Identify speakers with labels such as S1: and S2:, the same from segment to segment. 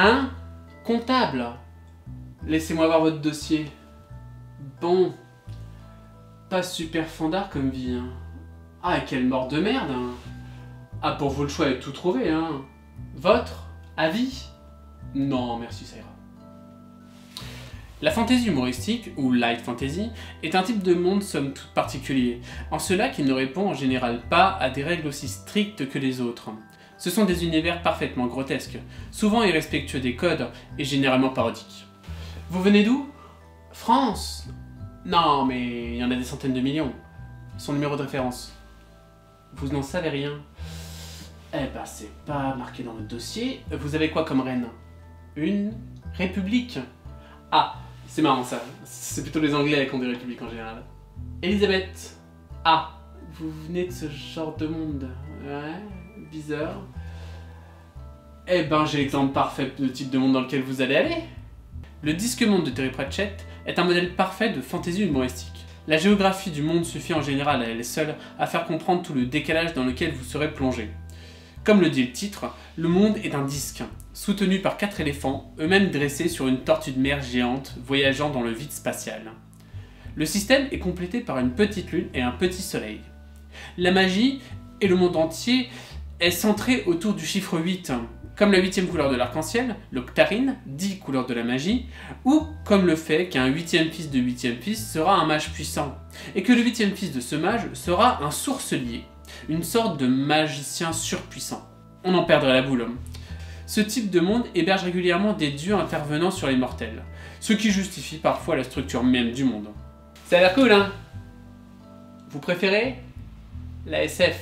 S1: Hein? Comptable? Laissez-moi voir votre dossier. Bon. Pas super fandard comme vie, hein. Ah, et quelle mort de merde, hein. Ah, pour vous le choix est tout trouvé, hein. Votre avis? Non, merci, ça ira. La fantasy humoristique, ou light fantasy, est un type de monde somme toute particulier, en cela qu'il ne répond en général pas à des règles aussi strictes que les autres. Ce sont des univers parfaitement grotesques, souvent irrespectueux des codes et généralement parodiques. Vous venez d'où? France? Non, mais il y en a des centaines de millions. Son numéro de référence? Vous n'en savez rien. Eh ben, c'est pas marqué dans votre dossier. Vous avez quoi comme reine? Une république? Ah, c'est marrant ça. C'est plutôt les Anglais qui ont des républiques en général. Elisabeth. Ah, vous venez de ce genre de monde. Ouais, bizarre. Eh ben, j'ai l'exemple parfait de type de monde dans lequel vous allez aller. Le disque monde de Terry Pratchett est un modèle parfait de fantasy humoristique. La géographie du monde suffit en général à elle seule à faire comprendre tout le décalage dans lequel vous serez plongé. Comme le dit le titre, le monde est un disque, soutenu par 4 éléphants, eux-mêmes dressés sur une tortue de mer géante voyageant dans le vide spatial. Le système est complété par une petite lune et un petit soleil. La magie et le monde entier est centré autour du chiffre 8, comme la 8e couleur de l'arc-en-ciel, l'octarine, 10 couleurs de la magie, ou comme le fait qu'un 8e fils de 8e fils sera un mage puissant, et que le 8e fils de ce mage sera un sorcelier, une sorte de magicien surpuissant. On en perdrait la boule. Ce type de monde héberge régulièrement des dieux intervenant sur les mortels, ce qui justifie parfois la structure même du monde. Ça a l'air cool, hein? Vous préférez la SF?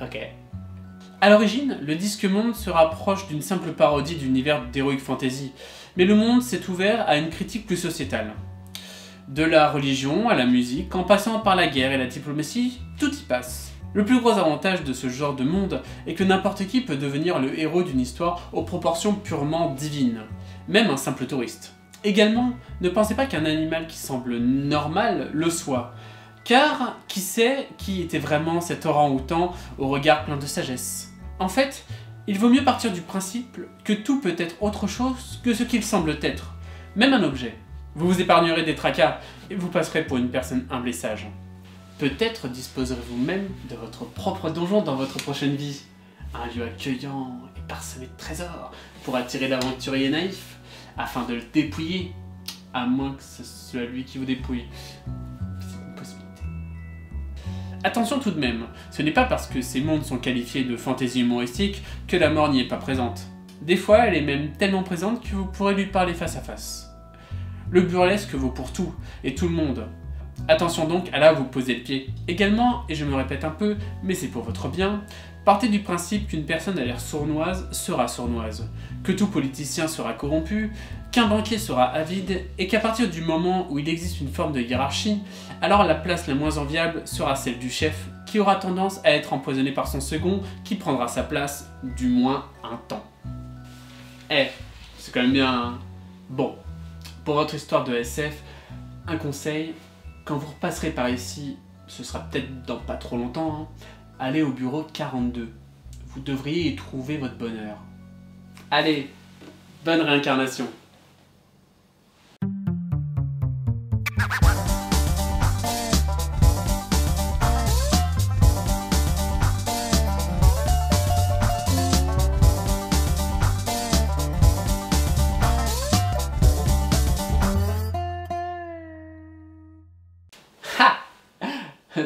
S1: Ok. A l'origine, le disque monde se rapproche d'une simple parodie d'univers d'heroic fantasy, mais le monde s'est ouvert à une critique plus sociétale. De la religion à la musique, en passant par la guerre et la diplomatie, tout y passe. Le plus gros avantage de ce genre de monde est que n'importe qui peut devenir le héros d'une histoire aux proportions purement divines, même un simple touriste. Également, ne pensez pas qu'un animal qui semble normal le soit, car qui sait qui était vraiment cet orang-outan au regard plein de sagesse? En fait, il vaut mieux partir du principe que tout peut être autre chose que ce qu'il semble être, même un objet. Vous vous épargnerez des tracas et vous passerez pour une personne humble et sage. Peut-être disposerez-vous même de votre propre donjon dans votre prochaine vie. Un lieu accueillant et parsemé de trésors pour attirer l'aventurier naïf, afin de le dépouiller, à moins que ce soit lui qui vous dépouille. C'est une possibilité. Attention tout de même, ce n'est pas parce que ces mondes sont qualifiés de fantaisie humoristique que la mort n'y est pas présente. Des fois, elle est même tellement présente que vous pourrez lui parler face à face. Le burlesque vaut pour tout, et tout le monde. Attention donc à là où vous posez le pied. Également, et je me répète un peu, mais c'est pour votre bien, partez du principe qu'une personne à l'air sournoise sera sournoise, que tout politicien sera corrompu, qu'un banquier sera avide, et qu'à partir du moment où il existe une forme de hiérarchie, alors la place la moins enviable sera celle du chef, qui aura tendance à être empoisonné par son second, qui prendra sa place, du moins un temps. Eh, c'est quand même bien, hein. Bon. Pour votre histoire de SF, un conseil, quand vous repasserez par ici, ce sera peut-être dans pas trop longtemps, hein, allez au bureau 42. Vous devriez y trouver votre bonheur. Allez, bonne réincarnation.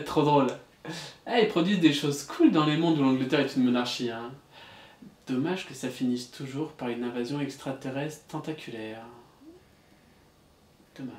S1: Trop drôle. Ah, ils produisent des choses cool dans les mondes où l'Angleterre est une monarchie, hein. Dommage que ça finisse toujours par une invasion extraterrestre tentaculaire. Dommage.